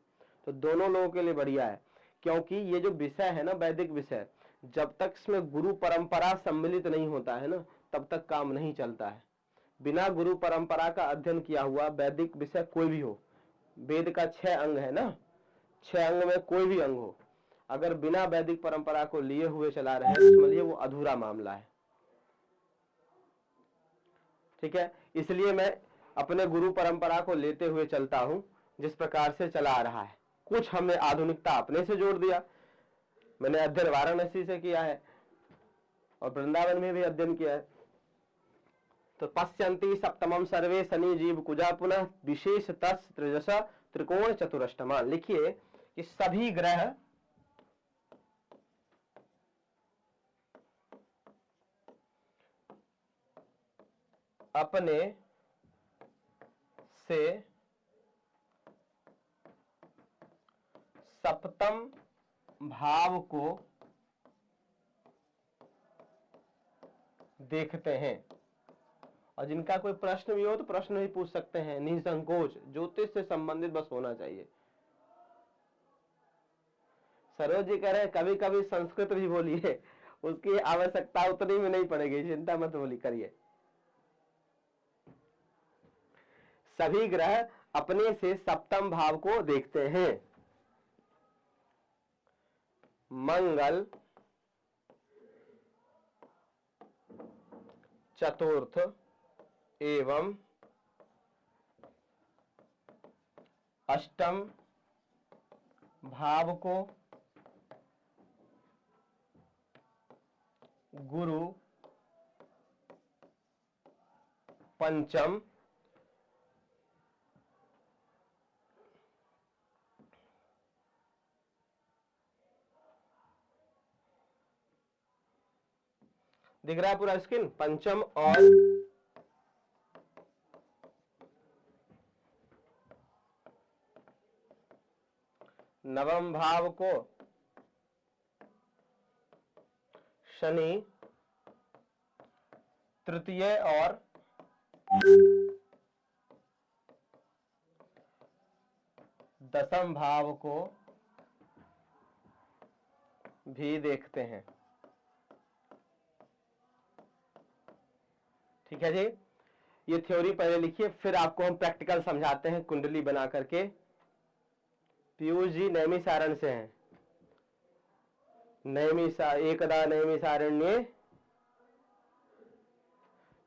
तो दोनों लोगों के लिए बढ़िया है, क्योंकि ये जो विषय है ना वैदिक विषय, जब तक इसमें गुरु परंपरा सम्मिलित नहीं होता है ना, तब तक काम नहीं चलता है। बिना गुरु परंपरा का अध्ययन किया हुआ वैदिक विषय कोई भी हो, वेद का 6 अंग है ना, 6 अंग में कोई भी अंग हो, अगर बिना वैदिक परंपरा को लिए हुए चला रहे तो समझिए वो अधूरा मामला है। ठीक है, इसलिए मैं अपने गुरु परंपरा को लेते हुए चलता हूं, जिस प्रकार से चला आ रहा है। कुछ हमने आधुनिकता अपने से जोड़ दिया, मैंने अध्ययन वाराणसी से किया है और वृंदावन में भी अध्ययन किया है। तो पश्यन्ति सप्तमं सर्वे शनि जीव कुजा पुनः विशेष तस् त्रिदश त्रिकोण चतुरष्टमान। लिखिए कि सभी ग्रह अपने से सप्तम भाव को देखते हैं। और जिनका कोई प्रश्न भी हो तो प्रश्न भी पूछ सकते हैं निसंकोच, ज्योतिष से संबंधित बस होना चाहिए। सरोज जी कह रहे हैं कभी कभी संस्कृत भी बोलिए, उसकी आवश्यकता उतनी में नहीं पड़ेगी, चिंता मत बोली करिए। सभी ग्रह अपने से सप्तम भाव को देखते हैं। मंगल चतुर्थ एवं अष्टम भाव को गुरु पंचम दिख रहा है पूरा स्क्रीन, पंचम और नवम भाव को शनि, तृतीय और दसम भाव को भी देखते हैं। ठीक है जी, ये थ्योरी पहले लिखिए, फिर आपको हम प्रैक्टिकल समझाते हैं कुंडली बना करके। पीयूष जी नैमिषारण्य से हैं। एकदा नैमिषारण्ये,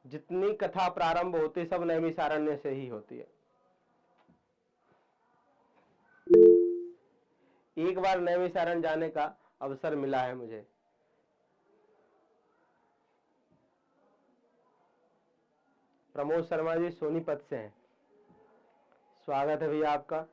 जितनी कथा प्रारंभ होती सब नैमिषारण्य से ही होती है। एक बार नैमिषारण्य जाने का अवसर मिला है मुझे। प्रमोद शर्मा जी सोनीपत से हैं, स्वागत है भैया आपका।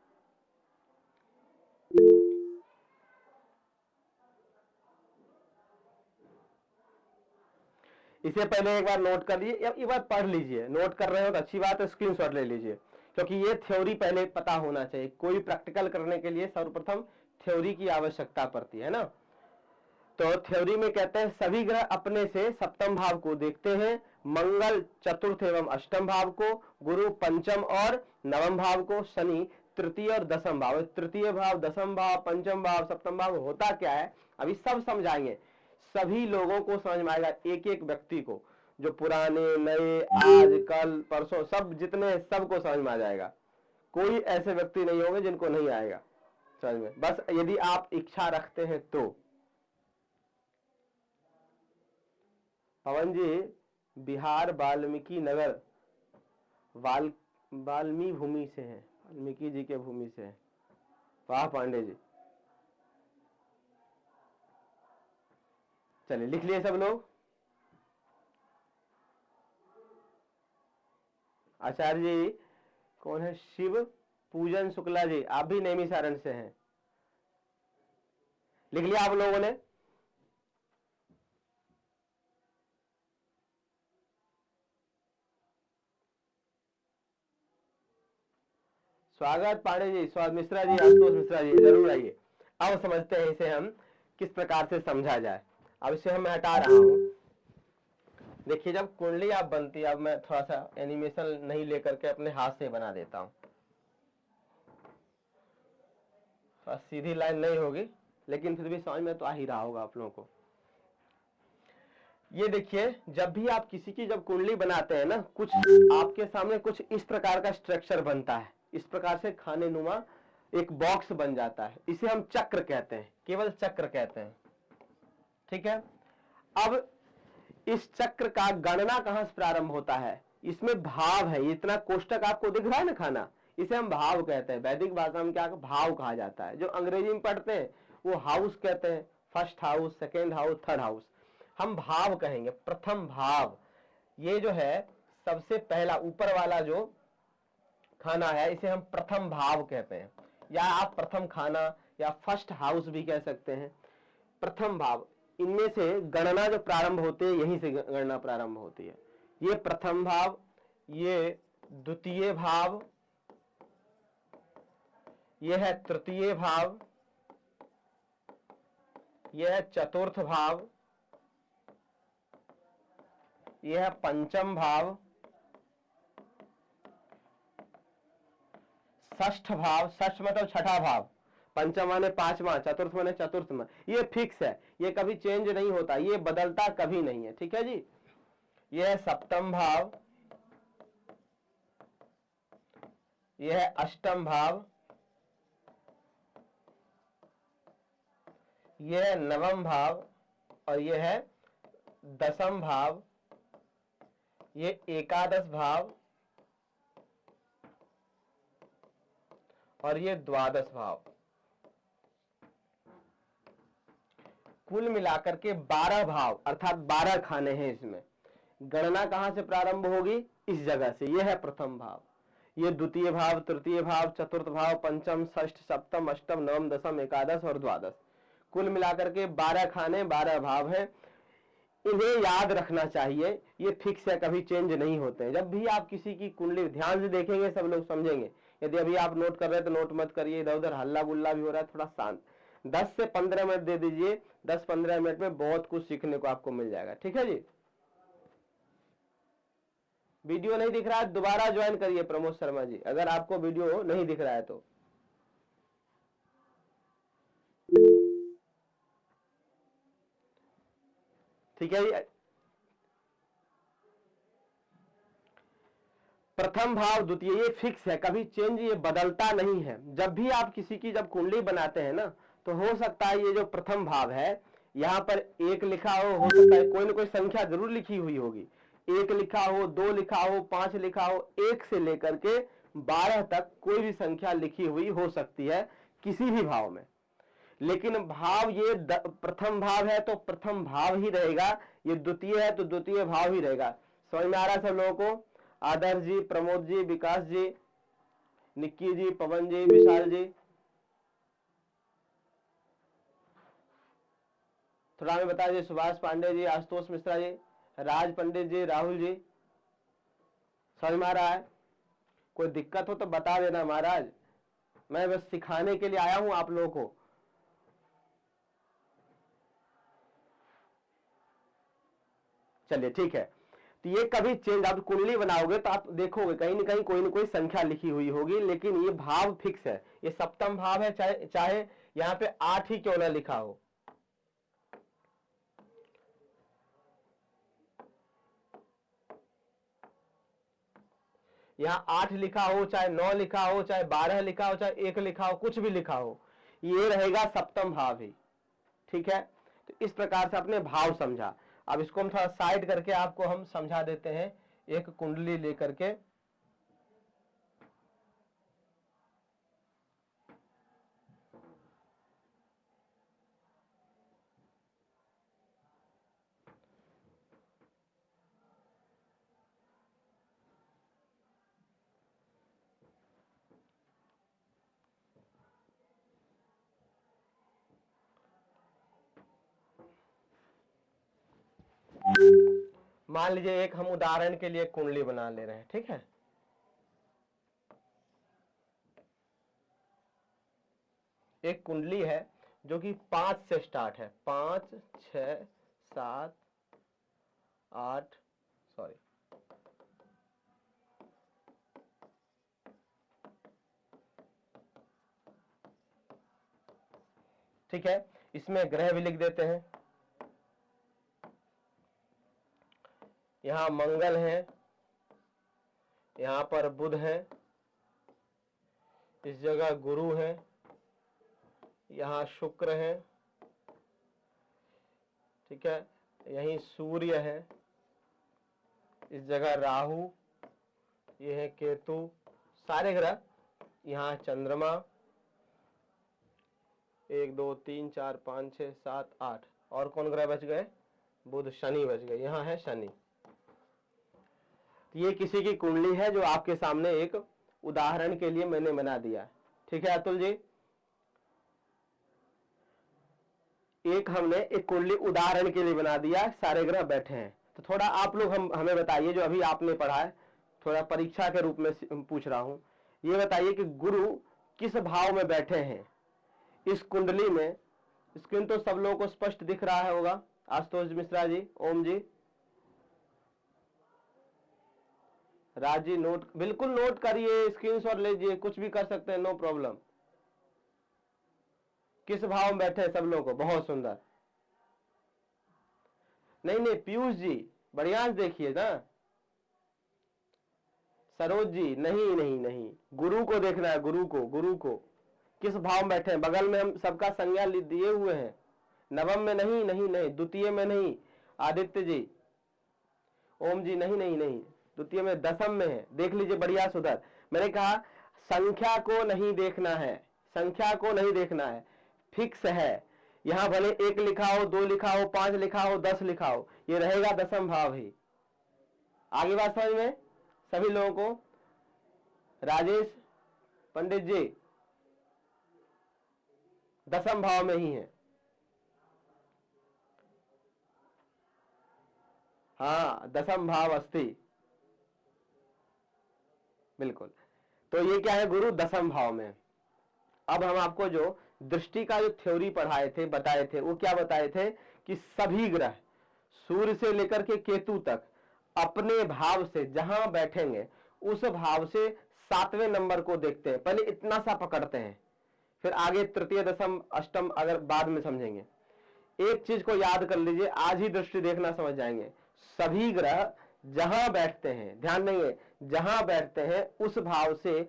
इसे पहले एक बार नोट कर लीजिए, एक बार पढ़ लीजिए। नोट कर रहे हो तो अच्छी बात है, स्क्रीनशॉट ले लीजिए, क्योंकि ये थ्योरी पहले पता होना चाहिए। कोई प्रैक्टिकल करने के लिए सर्वप्रथम थ्योरी की आवश्यकता पड़ती है ना। तो थ्योरी में कहते हैं सभी ग्रह अपने से सप्तम भाव को देखते हैं। मंगल चतुर्थ एवं अष्टम भाव को, गुरु पंचम और नवम भाव को, शनि तृतीय और दसम भाव। तृतीय भाव, दसम भाव, पंचम भाव, सप्तम भाव होता क्या है अभी सब समझाएंगे। सभी लोगों को समझ में आएगा, एक एक व्यक्ति को, जो पुराने नए आज कल परसों सब जितने, सबको समझ में आ जाएगा। कोई ऐसे व्यक्ति नहीं होंगे जिनको नहीं आएगा समझ में, बस यदि आप इच्छा रखते हैं तो। पवन जी बिहार वाल्मीकि नगर वाल्मी भूमि से हैं, वाल्मीकि जी के भूमि से हैं। वाह पांडे जी, चलिए लिख लिए सब लोग। आचार्य जी कौन है? शिव पूजन शुक्ला जी, आप भी नैमिषारण्य से हैं, लिख लिया आप लोगों ने? स्वागत पांडे जी, स्वागत मिश्रा जी, आशुतोष मिश्रा जी, जरूर आइए। अब समझते हैं इसे हम किस प्रकार से समझा जाए। अब इसे हम हटा रहा हूं। देखिए जब कुंडली आप बनती है, अब मैं थोड़ा सा एनिमेशन नहीं लेकर के अपने हाथ से बना देता हूं। सीधी लाइन नहीं होगी, लेकिन फिर भी समझ में तो आ ही रहा होगा आप लोगों को। ये देखिए, जब भी आप किसी की जब कुंडली बनाते हैं ना, कुछ आपके सामने कुछ इस प्रकार का स्ट्रक्चर बनता है। इस प्रकार से खाने नुमा एक बॉक्स बन जाता है। इसे हम चक्र कहते हैं, केवल चक्र कहते हैं। ठीक है, अब इस चक्र का गणना कहां से प्रारंभ होता है? इसमें भाव है। इतना कोष्टक आपको दिख रहा है ना खाना, इसे हम भाव कहते हैं। वैदिक भाषा में क्या भाव कहा जाता है। जो अंग्रेजी में पढ़ते हैं वो हाउस कहते हैं, first house, second house, third house. हम भाव कहेंगे, प्रथम भाव। ये जो है सबसे पहला ऊपर वाला जो खाना है, इसे हम प्रथम भाव कहते हैं, या आप प्रथम खाना या फर्स्ट हाउस भी कह सकते हैं। प्रथम भाव, इनमें से गणना जो प्रारंभ होती है, यहीं से गणना प्रारंभ होती है। ये प्रथम भाव, ये द्वितीय भाव, यह है तृतीय भाव, यह है चतुर्थ भाव, यह है पंचम भाव, षष्ठ भाव, षष्ठ मतलब छठा भाव, पंचम माने पांचवा, चतुर्थ माने चतुर्थमा, ये फिक्स है, ये कभी चेंज नहीं होता, ये बदलता कभी नहीं है। ठीक है जी, ये है सप्तम भाव, ये है अष्टम भाव, ये है नवम भाव, और ये है दसम भाव, ये एकादश भाव, और ये द्वादश भाव। कुल मिलाकर के 12 भाव अर्थात 12 खाने हैं इसमें। गणना कहां से प्रारंभ होगी? इस जगह से। यह है प्रथम भाव, ये द्वितीय भाव, तृतीय भाव, चतुर्थ भाव, पंचम, षष्ठ, सप्तम, अष्टम, नवम, दसम, एकादश और द्वादश। कुल मिलाकर के 12 खाने 12 भाव हैं। इन्हें याद रखना चाहिए, ये फिक्स है, कभी चेंज नहीं होते हैं। जब भी आप किसी की कुंडली ध्यान से देखेंगे सब लोग समझेंगे। यदि अभी आप नोट कर रहे हैं तो नोट मत करिए, इधर उधर हल्ला गुल्ला भी हो रहा है, थोड़ा शांत। 10 से 15 मिनट दे दीजिए, 10-15 मिनट में बहुत कुछ सीखने को आपको मिल जाएगा। ठीक है जी, वीडियो नहीं दिख रहा है दोबारा ज्वाइन करिए प्रमोद शर्मा जी, अगर आपको वीडियो नहीं दिख रहा है तो। ठीक है जी, प्रथम भाव द्वितीय ये फिक्स है, कभी चेंज, ये बदलता नहीं है। जब भी आप किसी की जब कुंडली बनाते हैं ना, तो हो सकता है ये जो प्रथम भाव है यहाँ पर 1 लिखा हो सकता है कोई ना कोई संख्या जरूर लिखी हुई होगी। 1 लिखा हो, 2 लिखा हो, 5 लिखा हो, 1 से लेकर के 12 तक कोई भी संख्या लिखी हुई हो सकती है किसी भी भाव में। लेकिन भाव ये प्रथम भाव है तो प्रथम भाव ही रहेगा, ये द्वितीय है तो द्वितीय भाव ही रहेगा। समझ में आ रहा है सब लोगों को? आदर्श जी, प्रमोद जी, विकास जी, निक्की जी, पवन जी, विशाल जी, थोड़ा हमें बता दीजिए। सुभाष पांडे जी, आशुतोष मिश्रा जी, राज पंडित जी, राहुल जी, समझ में आ रहा है? कोई दिक्कत हो तो बता देना महाराज, मैं बस सिखाने के लिए आया हूं आप लोगों को। चलिए ठीक है, तो ये कभी चेंज, आप कुंडली बनाओगे तो आप देखोगे कहीं ना कोई संख्या लिखी हुई होगी, लेकिन ये भाव फिक्स है। ये सप्तम भाव है, चाहे चाहे यहाँ पे 8 ही क्यों ना लिखा हो। यहाँ 8 लिखा हो, चाहे 9 लिखा हो, चाहे 12 लिखा हो, चाहे 1 लिखा हो, कुछ भी लिखा हो, ये रहेगा सप्तम भाव ही। ठीक है, तो इस प्रकार से अपने भाव समझा। अब इसको हम थोड़ा साइड करके आपको हम समझा देते हैं, एक कुंडली लेकर के। मान लीजिए एक हम उदाहरण के लिए कुंडली बना ले रहे हैं। ठीक है, एक कुंडली है जो कि 5 से स्टार्ट है, 5, 6, 7, 8, सॉरी, ठीक है। इसमें ग्रह भी लिख देते हैं। यहां मंगल है, यहां पर बुध है, इस जगह गुरु है, यहां शुक्र है, ठीक है, यहीं सूर्य है, इस जगह राहु, ये है केतु, सारे ग्रह। यहाँ चंद्रमा 1 2 3 4 5 6 7 8, और कौन ग्रह बच गए? बुध, शनि बच गए, यहाँ है शनि। ये किसी की कुंडली है जो आपके सामने एक उदाहरण के लिए मैंने बना दिया। ठीक है अतुल जी, एक हमने एक कुंडली उदाहरण के लिए बना दिया, सारे ग्रह बैठे हैं। तो थोड़ा आप लोग हमें बताइए, जो अभी आपने पढ़ा है, थोड़ा परीक्षा के रूप में पूछ रहा हूं, ये बताइए कि गुरु किस भाव में बैठे हैं इस कुंडली में। स्क्रीन तो सब लोगों को स्पष्ट दिख रहा है होगा। आशुतोष मिश्रा जी, ओम जी, राज जी, नोट, बिल्कुल नोट करिए, स्क्रीनशॉट लीजिए, कुछ भी कर सकते हैं, नो प्रॉब्लम। किस भाव में बैठे सब लोगों को, बहुत सुंदर। नहीं नहीं पीयूष जी बढ़िया देखिए ना। सरोज जी नहीं नहीं नहीं, गुरु को देखना है, गुरु को, गुरु को किस भाव में बैठे हैं। बगल में हम सबका संज्ञा दिए हुए हैं। नवम में नहीं नहीं नहीं, द्वितीय में नहीं, आदित्य जी, ओम जी नहीं नहीं नहीं, द्वितीय में, दसम में है, देख लीजिए बढ़िया सुधर। मैंने कहा संख्या को नहीं देखना है, संख्या को नहीं देखना है, फिक्स है। यहां भले 1 लिखा हो, 2 लिखा हो, 5 लिखा हो, 10 लिखा हो, ये रहेगा दसम भाव ही। आगे बात समझ में सभी लोगों को। राजेश पंडित जी दसम भाव में ही है। हाँ दसम भाव अस्थि, बिल्कुल। तो ये क्या है, गुरु दसम भाव में। अब हम आपको जो दृष्टि का जो थ्योरी पढ़ाए थे, बताए थे, वो क्या बताए थे कि सभी ग्रह सूर्य से लेकर के केतु तक अपने भाव से जहां बैठेंगे उस भाव से 7वें नंबर को देखते हैं। पहले इतना सा पकड़ते हैं, फिर आगे तृतीय, दसम, अष्टम अगर बाद में समझेंगे। एक चीज को याद कर लीजिए, आज ही दृष्टि देखना समझ जाएंगे। सभी ग्रह जहां बैठते हैं, ध्यान देंगे, जहां बैठते हैं उस भाव से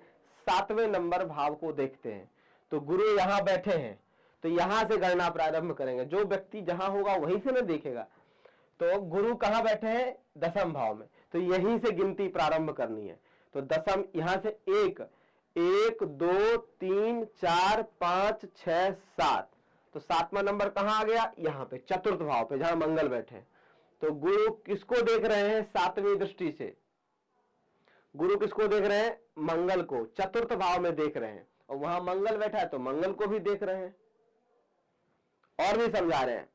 7वें नंबर भाव को देखते हैं। तो गुरु यहां बैठे हैं तो यहां से गणना प्रारंभ करेंगे। जो व्यक्ति जहां होगा वहीं से ना देखेगा। तो गुरु कहां बैठे हैं, दसम भाव में, तो यहीं से गिनती प्रारंभ करनी है। तो दसम यहां से 1 1 2 3 4 5 6 7, तो 7वां नंबर कहां आ गया, यहां पे चतुर्थ भाव पे जहां मंगल बैठे। तो गुरु किसको देख रहे हैं, 7वीं दृष्टि से। गुरु किसको देख रहे हैं, मंगल को, चतुर्थ भाव में देख रहे हैं, और वहां मंगल बैठा है तो मंगल को भी देख रहे हैं। और भी समझा रहे हैं।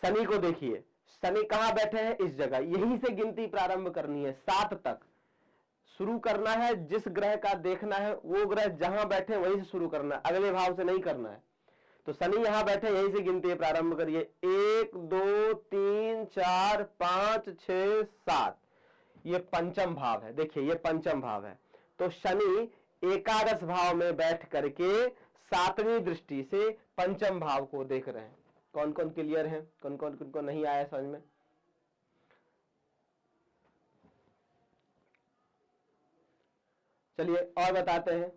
शनि को देखिए, शनि कहां बैठे हैं, इस जगह, यहीं से गिनती प्रारंभ करनी है, 7 तक शुरू करना है। जिस ग्रह का देखना है वो ग्रह जहां बैठे वहीं से शुरू करना है, अगले भाव से नहीं करना है। तो शनि यहां बैठे, यहीं से गिनती प्रारंभ करिए। 1 2 3 4 5 6 7, ये पंचम भाव है। देखिए ये पंचम भाव है। तो शनि एकादश भाव में बैठ करके 7वीं दृष्टि से पंचम भाव को देख रहे हैं। कौन कौन क्लियर है, कौन कौन किनको नहीं आया समझ में। चलिए और बताते हैं।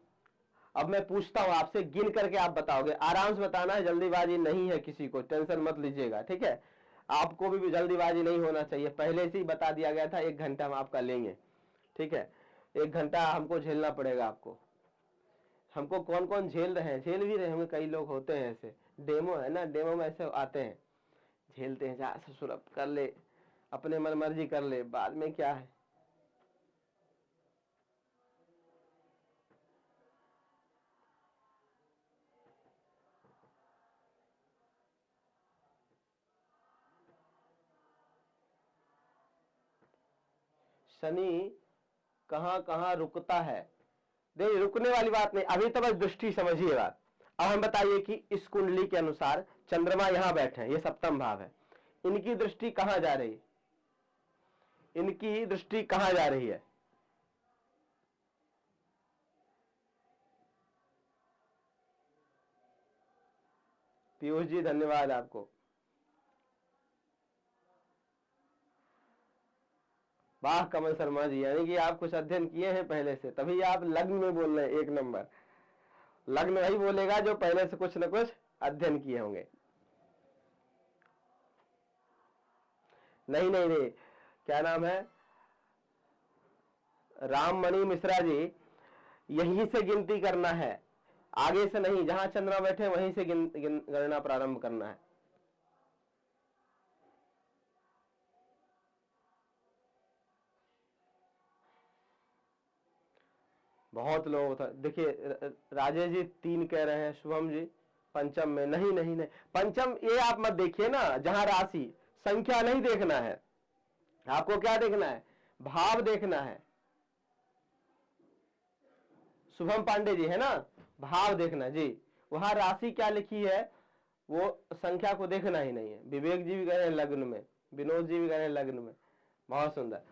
अब मैं पूछता हूं आपसे, गिन करके आप बताओगे, आराम से बताना है, जल्दीबाजी नहीं है, किसी को टेंशन मत लीजिएगा, ठीक है। आपको भी जल्दीबाजी नहीं होना चाहिए, पहले से ही बता दिया गया था 1 घंटा हम आपका लेंगे, ठीक है। 1 घंटा हमको झेलना पड़ेगा आपको। हमको कौन कौन झेल रहे हैं, झेल भी रहे होंगे, कई लोग होते हैं ऐसे, डेमो है ना, डेमो में ऐसे आते हैं, झेलते हैं, जा ससुर अब कर ले, अपने मन मर्जी कर ले, बाद में क्या है। शनि कहां कहां रुकता है, देखिए रुकने वाली बात नहीं, अभी तो बस दृष्टि समझिए बात। अब हम बताइए कि इस कुंडली के अनुसार चंद्रमा यहां बैठे हैं, ये 7वां भाव है, इनकी दृष्टि कहां जा रही है, इनकी दृष्टि कहां जा रही है। पीयूष जी धन्यवाद आपको। वाह कमल शर्मा जी, यानी कि आप कुछ अध्ययन किए हैं पहले से, तभी आप लग्न में बोल रहे हैं 1 नंबर। लग्न वही बोलेगा जो पहले से कुछ न कुछ अध्ययन किए होंगे। नहीं नहीं नहीं, क्या नाम है, राममणि मिश्रा जी, यहीं से गिनती करना है, आगे से नहीं, जहां चंद्रमा बैठे वहीं से गणना प्रारंभ करना है। बहुत लोग देखिए, राजेश जी 3 कह रहे हैं, शुभम जी पंचम में, नहीं नहीं नहीं, पंचम ये आप मत देखिए ना, जहां राशि, संख्या नहीं देखना है आपको, क्या देखना है, भाव देखना है। शुभम पांडे जी है ना, भाव देखना जी, वहां राशि क्या लिखी है वो संख्या को देखना ही नहीं है। विवेक जी भी कह रहे हैं लग्न में, विनोद जी भी कह रहे हैं लग्न में, बहुत सुंदर।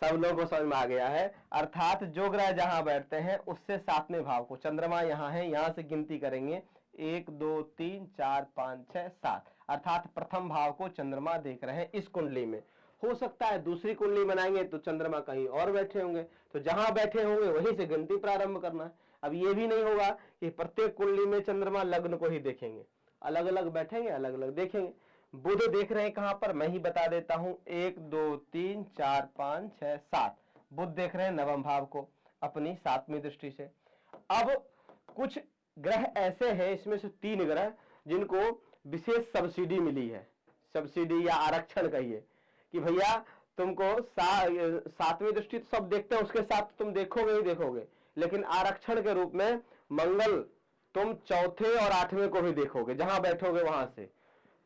सब लोगों को समझ में आ गया है। अर्थात जो ग्रह जहां बैठते हैं उससे सातवें भाव को, चंद्रमा यहाँ है, यहां से गिनती करेंगे 1 2 3 4 5 6 7, अर्थात प्रथम भाव को चंद्रमा देख रहे हैं इस कुंडली में। हो सकता है दूसरी कुंडली बनाएंगे तो चंद्रमा कहीं और बैठे होंगे, तो जहां बैठे होंगे वहीं से गिनती प्रारंभ करना है। अब ये भी नहीं होगा कि प्रत्येक कुंडली में चंद्रमा लग्न को ही देखेंगे, अलग अलग बैठेंगे, अलग अलग देखेंगे। बुध देख रहे हैं कहां पर, मैं ही बता देता हूं, 1 2 3 4 5 6 7, बुध देख रहे हैं नवम भाव को अपनी सातवीं दृष्टि से। अब कुछ ग्रह ऐसे हैं, इसमें से 3 ग्रह जिनको विशेष सब्सिडी मिली है, सब्सिडी या आरक्षण कहिए, कि भैया तुमको सातवीं दृष्टि तो सब देखते हैं, उसके साथ तुम देखोगे ही देखोगे, लेकिन आरक्षण के रूप में मंगल तुम चौथे और आठवें को भी देखोगे जहां बैठोगे वहां से।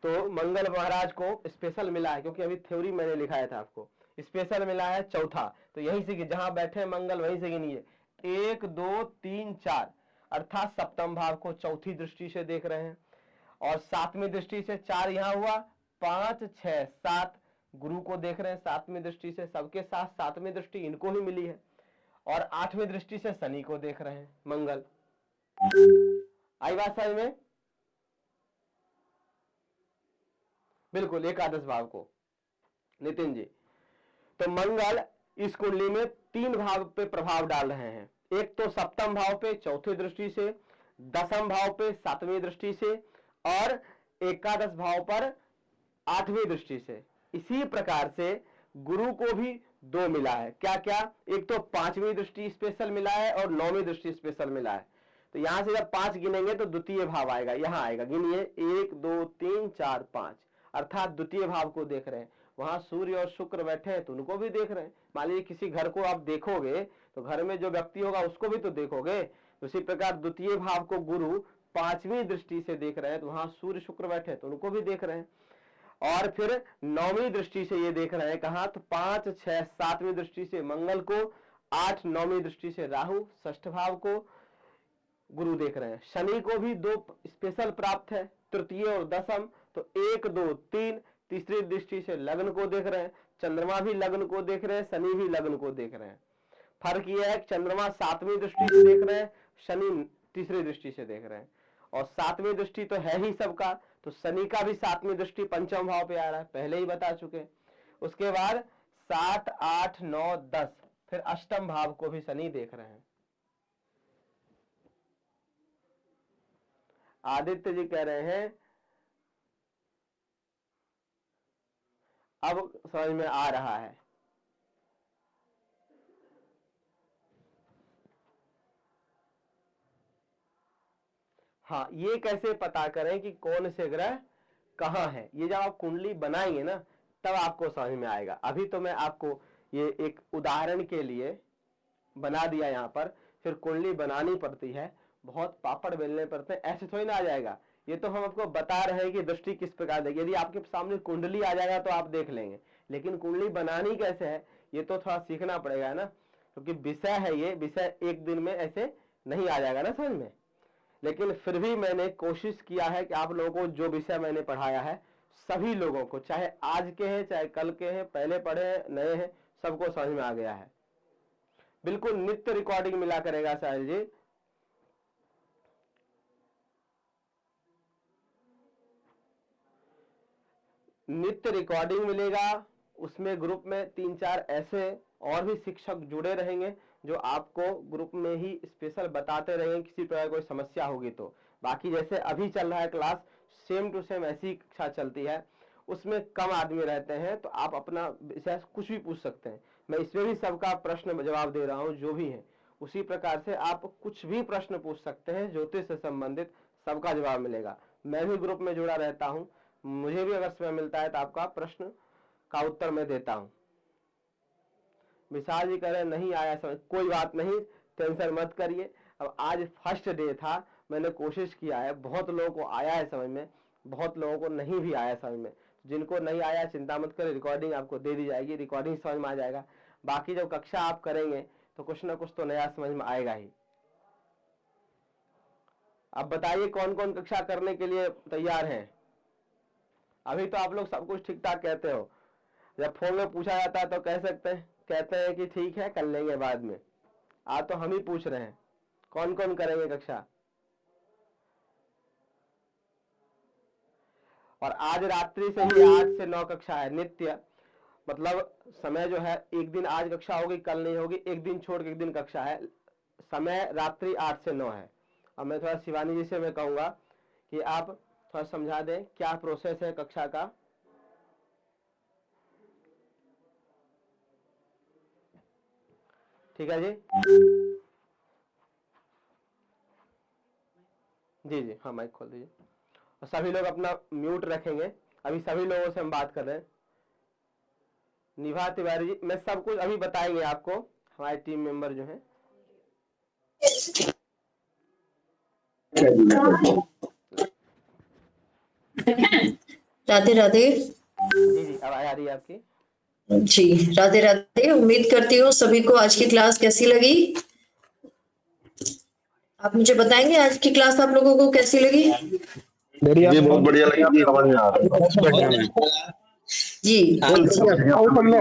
तो मंगल महाराज को स्पेशल मिला है, क्योंकि अभी थ्योरी मैंने लिखाया था आपको, स्पेशल मिला है चौथा, तो यहीं से जहां बैठे मंगल वहीं से गिनिए 1 2 3 4, अर्थात सप्तम भाव को चौथी दृष्टि से देख रहे हैं। और सातवीं दृष्टि से 4 यहां हुआ, 5 6 7 गुरु को देख रहे हैं सातवीं दृष्टि से, सबके साथ सातवीं दृष्टि इनको ही मिली है। और आठवीं दृष्टि से शनि को देख रहे हैं मंगल। आई बात समझ में? बिल्कुल एकादश भाव को नितिन जी। तो मंगल इस कुंडली में 3 भाव पे प्रभाव डाल रहे हैं, एक तो सप्तम भाव पे चौथी दृष्टि से, दसम भाव पे सातवीं दृष्टि से, और एकादश भाव पर आठवीं दृष्टि से। इसी प्रकार से गुरु को भी 2 मिला है, क्या क्या, एक तो 5वीं दृष्टि स्पेशल मिला है और 9वीं दृष्टि स्पेशल मिला है। तो यहां से जब 5 गिनेंगे तो द्वितीय भाव आएगा, यहां आएगा, गिनिए 1 2 3 4 5, अर्थात द्वितीय भाव को देख रहे हैं। वहां सूर्य और शुक्र बैठे हैं तो उनको भी देख रहे हैं। मान लीजिए किसी घर को आप देखोगे तो घर में जो व्यक्ति होगा उसको भी तो देखोगे, तो इसी प्रकार द्वितीय भाव को गुरु 5वीं दृष्टि से देख रहे हैं, तो वहां सूर्य शुक्र बैठे तो उनको भी देख रहे हैं। और फिर 9वीं दृष्टि से ये देख रहे हैं कहां, तो 5 6 7वीं दृष्टि से मंगल को, 8 9वीं दृष्टि से राहु, षष्ठ भाव को गुरु देख रहे हैं। शनि को भी 2 स्पेशल प्राप्त है, तृतीय और दसम, तो 1 2 3 तीसरी दृष्टि से लग्न को देख रहे हैं। चंद्रमा भी लग्न को देख रहे हैं, शनि भी लग्न को देख रहे हैं। फर्क यह है कि चंद्रमा 7वीं दृष्टि से देख रहे हैं, शनि तीसरी दृष्टि से देख रहे हैं। और 7वीं दृष्टि तो है ही सबका, तो शनि का भी 7वीं दृष्टि पंचम भाव पे आ रहा है, पहले ही बता चुके। उसके बाद 7 8 9 10 फिर अष्टम भाव को भी शनि देख रहे हैं। आदित्य जी कह रहे हैं अब समझ में आ रहा है। हाँ, ये कैसे पता करें कि कौन से ग्रह कहां है, ये जब आप कुंडली बनाएंगे ना तब आपको समझ में आएगा। अभी तो मैं आपको ये एक उदाहरण के लिए बना दिया यहाँ पर, फिर कुंडली बनानी पड़ती है, बहुत पापड़ बेलने पड़ते हैं, ऐसे थोड़ी ना आ जाएगा। ये तो हम आपको बता रहे हैं कि दृष्टि किस प्रकार देगी। यदि आपके सामने कुंडली आ जाएगा तो आप देख लेंगे, लेकिन कुंडली बनानी कैसे है ये तो थोड़ा सीखना पड़ेगा ना, क्योंकि विषय है, ये विषय एक दिन में ऐसे नहीं आ जाएगा ना समझ में। लेकिन फिर भी मैंने कोशिश किया है कि आप लोगों को जो विषय मैंने पढ़ाया है सभी लोगों को, चाहे आज के हैं चाहे कल के हैं, पहले पढ़े हैं नए हैं, सबको समझ में आ गया है। बिल्कुल नित्य रिकॉर्डिंग मिला करेगा साहिल जी। नित्य रिकॉर्डिंग मिलेगा, उसमें ग्रुप में 3 4 ऐसे और भी शिक्षक जुड़े रहेंगे जो आपको ग्रुप में ही स्पेशल बताते रहेंगे किसी प्रकार कोई समस्या होगी तो। बाकी जैसे अभी चल रहा है क्लास सेम टू सेम ऐसी कक्षा चलती है, उसमें कम आदमी रहते हैं तो आप अपना विषय कुछ भी पूछ सकते हैं। मैं इसमें भी सबका प्रश्न जवाब दे रहा हूं जो भी है, उसी प्रकार से आप कुछ भी प्रश्न पूछ सकते हैं ज्योतिष से संबंधित, सबका जवाब मिलेगा। मैं भी ग्रुप में जुड़ा रहता हूं, मुझे भी अगर समय मिलता है तो आपका प्रश्न का उत्तर मैं देता हूं। विशाल जी कह रहे नहीं आया समझ, कोई बात नहीं, टेंशन मत करिए। अब आज फर्स्ट डे था, मैंने कोशिश किया है, बहुत लोगों को आया है समझ में, बहुत लोगों को नहीं भी आया समझ में। जिनको नहीं आया चिंता मत करें, रिकॉर्डिंग आपको दे दी जाएगी, रिकॉर्डिंग समझ में आ जाएगा। बाकी जब कक्षा आप करेंगे तो कुछ ना कुछ तो नया समझ में आएगा ही। अब बताइए कौन कौन कक्षा करने के लिए तैयार हैं। अभी तो आप लोग सब कुछ ठीक ठाक कहते हो, जब फोन में पूछा जाता है तो कह सकते हैं कहते हैं कि ठीक है कर लेंगे बाद में। आज तो हम ही पूछ रहे हैं कौन कौन करेंगे कक्षा। और आज रात्रि से ही 8 से 9 कक्षा है नित्य, मतलब समय जो है एक दिन आज कक्षा होगी कल नहीं होगी, एक दिन छोड़ के एक दिन कक्षा है। समय रात्रि 8 से 9 है। अब मैं थोड़ा शिवानी जी से मैं कहूंगा कि आप थोड़ा समझा दें क्या प्रोसेस है कक्षा का। ठीक है जी जी जी हाँ माइक खोल दीजिए। और सभी लोग अपना म्यूट रखेंगे। अभी सभी लोगों से हम बात कर रहे हैं। निभा तिवारी जी, मैं सब कुछ अभी बताएंगे आपको, हमारे टीम मेंबर जो हैं। राधे राधे जी जी आवाज आ रही है आपकी। जी। राधे राधे। उम्मीद करती हूँ सभी को आज की क्लास कैसी लगी। आप मुझे बताएंगे आज की क्लास आप लोगों को कैसी लगी। बढ़िया जी बहुत बढ़िया लगी, समझ में आ रहा है। जी